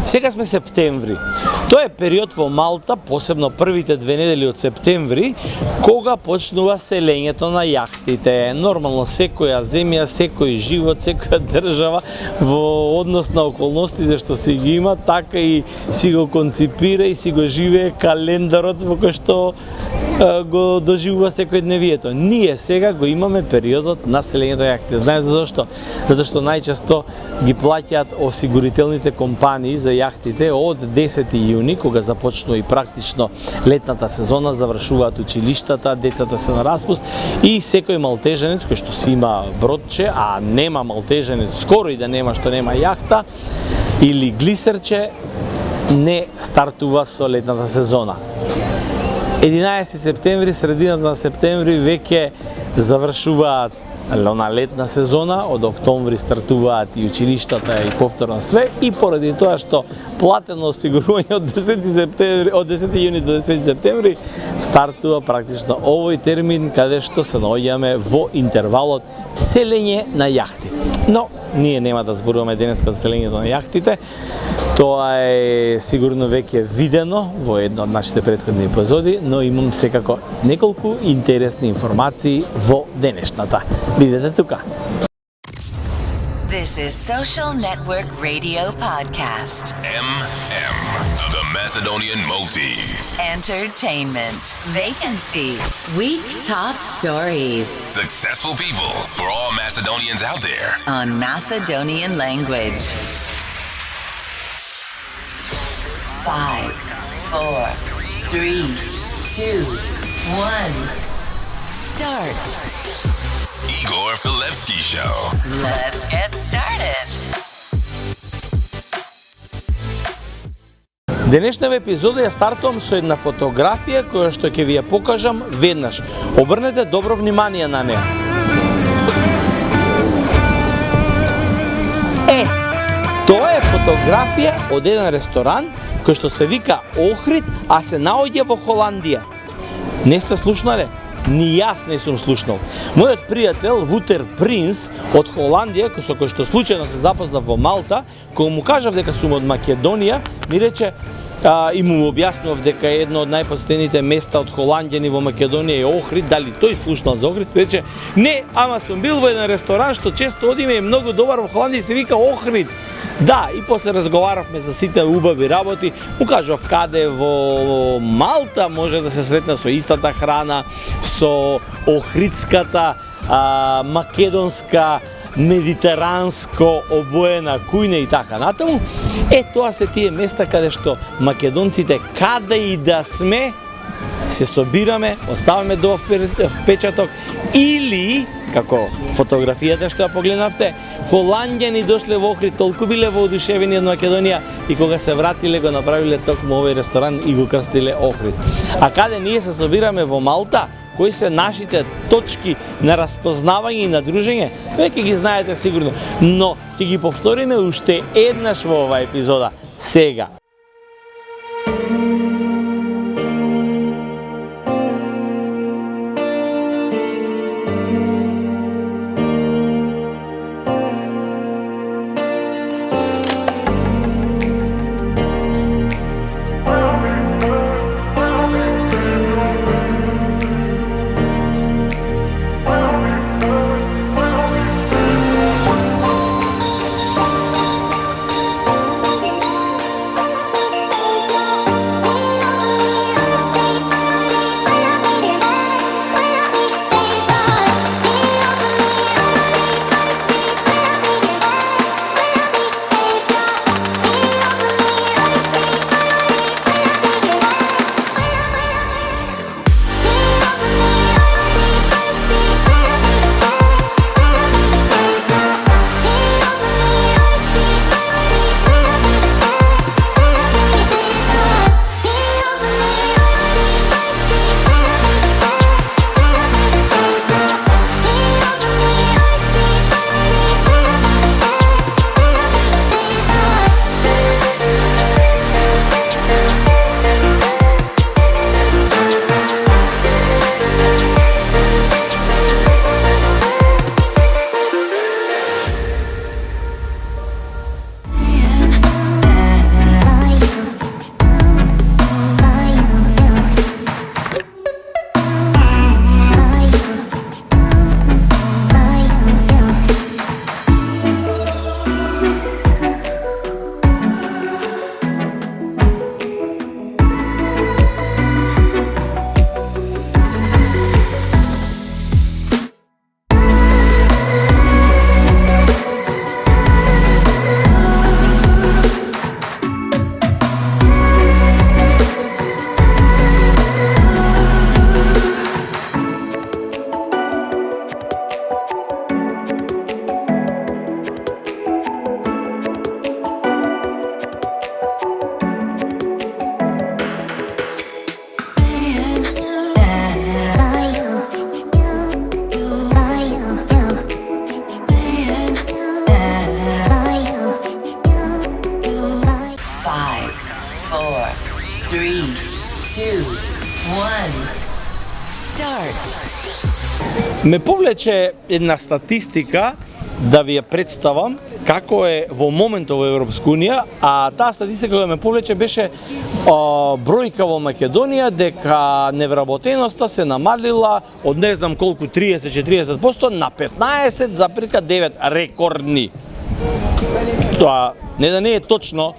Сега сме септември. Тоа е период во Малта, посебно првите 2 недели од септември, кога почнува селењето на јахтите. Нормално секоја земја, секој живот, секоја држава во однос на околностите што си ги има, така и си го конципира и си го живее календарот во кој што го доживува секојдневието. Ние сега го имаме периодот на селењето на јахтите. Знаете зашто? Затоа што најчесто ги плаќаат осигурителните компании за јахтите од 10 јуни, кога започнува и практично летната сезона, завршуваат училиштата, децата се на распуст и секој малтеженец кој што си има бродче, а нема малтеженец, скоро и да нема што нема јахта или глисерче, не стартува со летната сезона. 11 септември, средината на септември веќе завршуваат на летна сезона, од октомври стартуваат и училиштата и повторно све, и поради тоа што платено осигурување од 10 јуни до 10 септември стартува практично овој термин каде што се наоѓаме во интервалот селење на јахти. Но ние нема да зборуваме денеска за селењето на јахтите. Тоа е сигурно веќе видено во едно од нашите претходни епизоди, но имам секако неколку интересни информации во денешната. Видете тука. This is Social Network Radio Podcast. MM, the Macedonian Maltese. Entertainment. Vacancies. Week top stories. Successful people for all Macedonians out there. On Macedonian language. 5, 4, 3, 2, 1. Start. Igor Filevski Show. Let's get started. Денешната епизода ја стартувам со една фотографија која што ќе ви ја покажам веднаш. Обрнете добро внимание на неа. Тоа е фотографија од еден ресторан кој што се вика Охрид, а се наоѓа во Холандија. Не сте слушнале? Ни јас не сум слушнал. Мојот пријател Вутер Принс од Холандија, со кој што случајно се запознав во Малта, кога му кажав дека сум од Македонија, ми рече и му објаснував дека едно од најпосетените места од холанѓани во Македонија е Охрид, дали тој слушнал за Охрид, рече не, ама сум бил во еден ресторан што често одиме и многу добар во Холандија се вика Охрид. Да, и после разговаравме за сите убави работи, му кажав каде во Малта може да се сретне со истата храна, со охридската, македонска, медитеранско обоена кујна и така натаму. Тоа се тие места каде што македонците каде и да сме се собираме, оставаме до впечаток или како фотографијата што ја погледнавте, холанѓани дошле во Охрид, толку биле воодушевени од Македонија и кога се вратиле го направиле токму овој ресторан и го крстиле Охрид. А каде ние се собираме во Малта, кои се нашите точки на распознавање и на дружење, веќе ги знаете сигурно, но ќе ги повториме уште еднаш во оваа епизода. Сега. 4, 3, 2, 1. Start. Ме повлече една статистика да ви ја представам како е во моментот во Европска унија, а таа статистика која ме повлече беше бројка во Македонија дека невработеноста се намалила од не знам колку 30-40% на 15,9 рекордни. Тоа не да не е точно,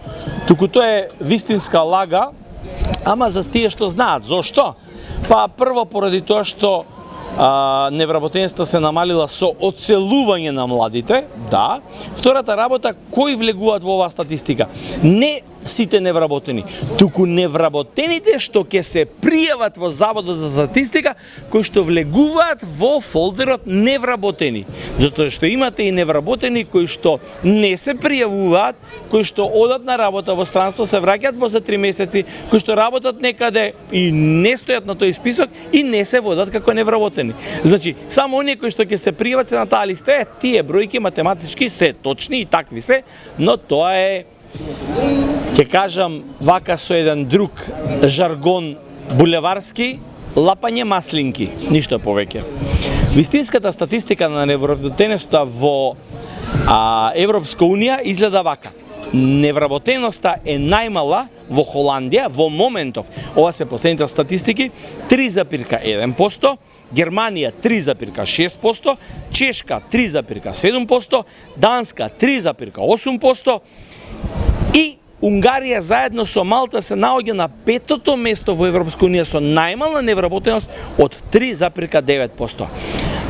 туку тоа е вистинска лага, ама за тие што знаат. Зошто? Па прво поради тоа што невработеноста се намалила со одселување на младите, да. Втората работа, кои влегуваат во оваа статистика? Не сите невработени, туку невработените што ќе се пријават во Заводот за статистика, кои што влегуваат во фолдерот невработени. Затоа што имате и невработени кои што не се пријавуваат, кои што одат на работа во странство, се враќаат за 3 месеци, кои што работат некаде и не стојат на тој список и не се водат како невработени. Значи, само оние кои што ќе се пријават се на таа листа, тие бројки математички се точни и такви се, но тоа е, ќе кажам вака со еден друг жаргон булеварски, лапање маслинки, ништо повеќе. Вистинската статистика на невработеноста во Европска унија изгледа вака. Невработеноста е најмала во Холандија во моментов. Ова се последните статистики, 3,1%, Германија 3,6%, Чешка 3,7%, Данска 3,8%, и Унгарија заедно со Малта се наоѓа на 5-то место во Европска унија со најмална невработеност од 3,9%.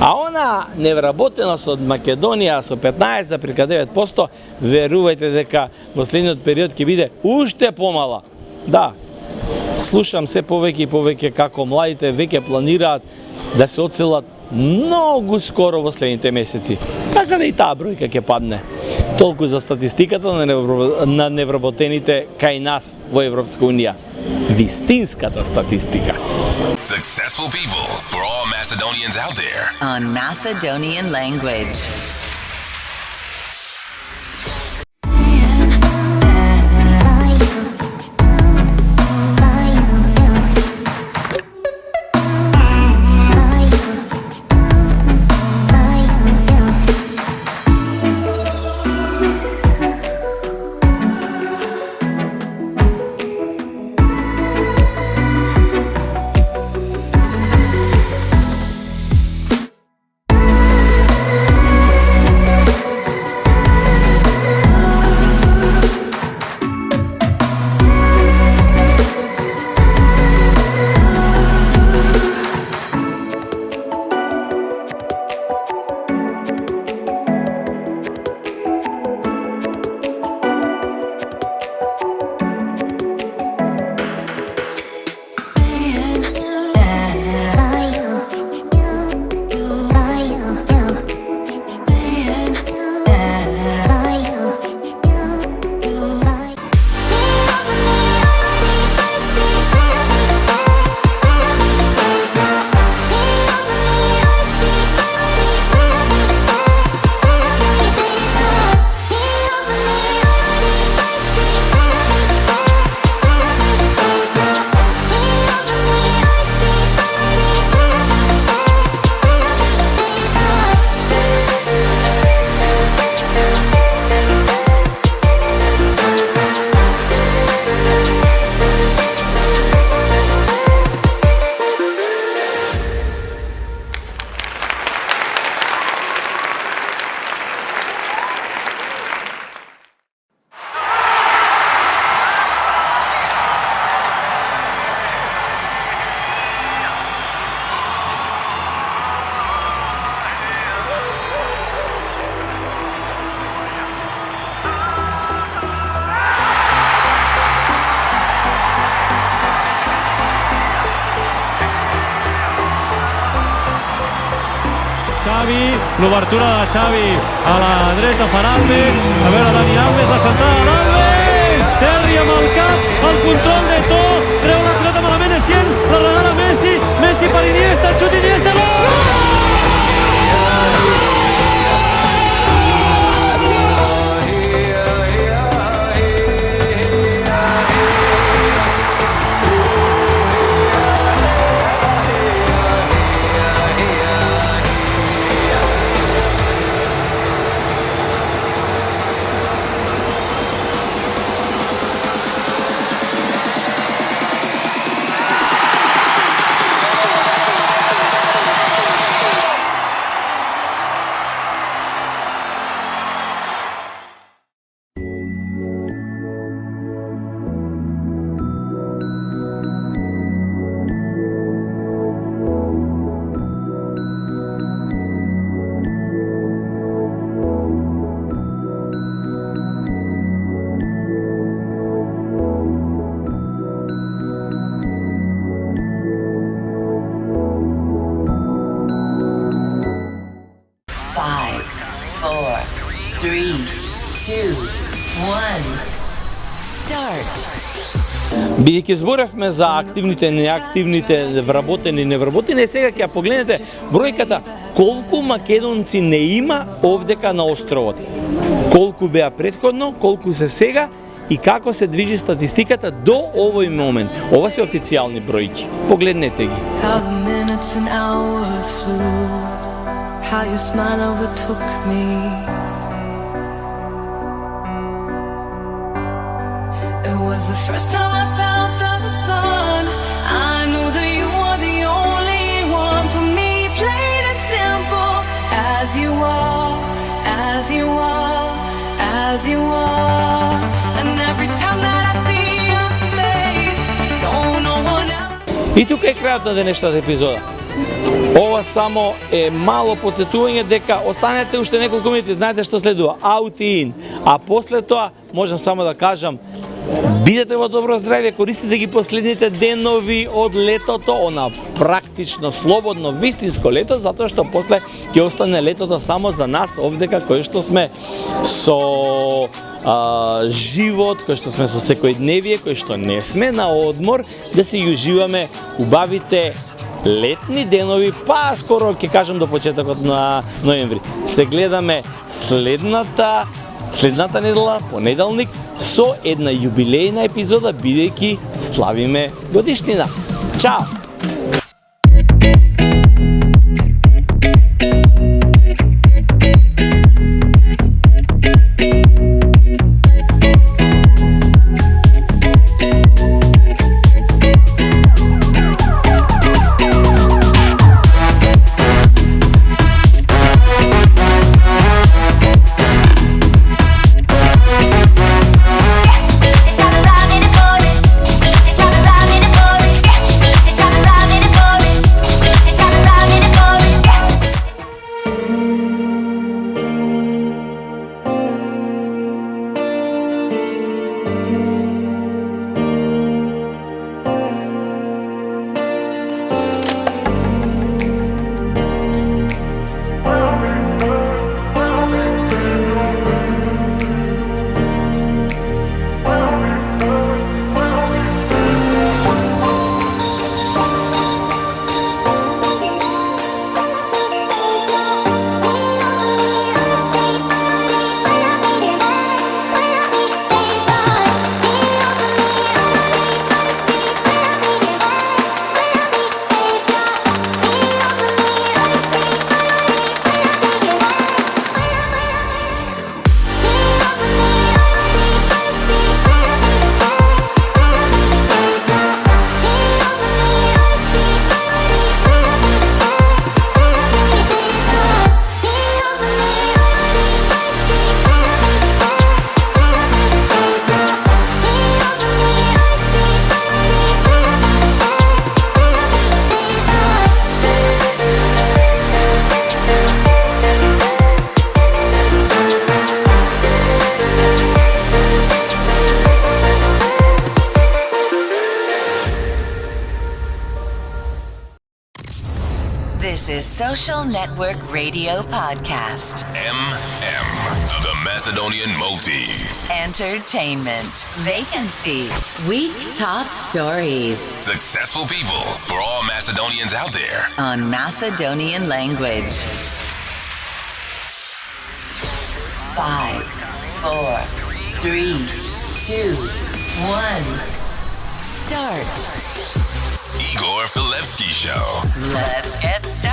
А она невработеност од Македонија со 15,9%, верувајте дека во следниот период ќе биде уште помала. Да, слушам се повеќе и повеќе како младите веќе планираат да се одселат многу скоро во следните месеци. Така да и таа бројка ќе падне. Толку за статистиката на невработените кај нас во Европска унија. Вистинската статистика. Successful people for all Macedonians out there. On Macedonian language. Xavi, l'obertura de Xavi a la dreta per Alves, a veure Dani Alves, la centrada d'Alves, Terri amb el cap, el control de To, treu la pilota malament Essien, la regala Messi, Messi per Iniesta, xut Iniesta, gol! Start. Бидејќи зборевме за активните, неактивните, вработени, невработени, сега ќе ја погледнете бројката колку македонци не има овдека на островот. Колку беа претходно, колку се сега и како се движи статистиката до овој момент. Ова се официјални бројки. Погледнете ги. How the minutes and hours flew, how your smile overtook me. It was the first time I felt the sun. I knew that you were the only one for me, plain and simple, as you are, as you are, as you are. And every time that I see your face, no one else. И тука е крајот на денешната епизода. Ова само е мало подсетување дека останете уште неколку минути, знаете што следува, out и in. А после тоа можам само да кажам, бидете во добро здравје, користите ги последните денови од летото, она практично слободно вистинско лето, затоа што после ќе остане летото само за нас овдека кои што сме со живот, кои што сме со секојдневие, кои што не сме на одмор, да се ги уживаме убавите летни денови, па скоро ќе кажам до почетокот на ноември. Се гледаме следната недела, понеделник, со една јубилејна епизода, бидејќи славиме годишнина. Чао! This is Social Network Radio Podcast. The Macedonian Maltese. Entertainment. Vacancies. Week top stories. Successful people for all Macedonians out there. On Macedonian language. 5, 4, 3, 2, 1. Start. Igor Filevsky Show. Let's get started.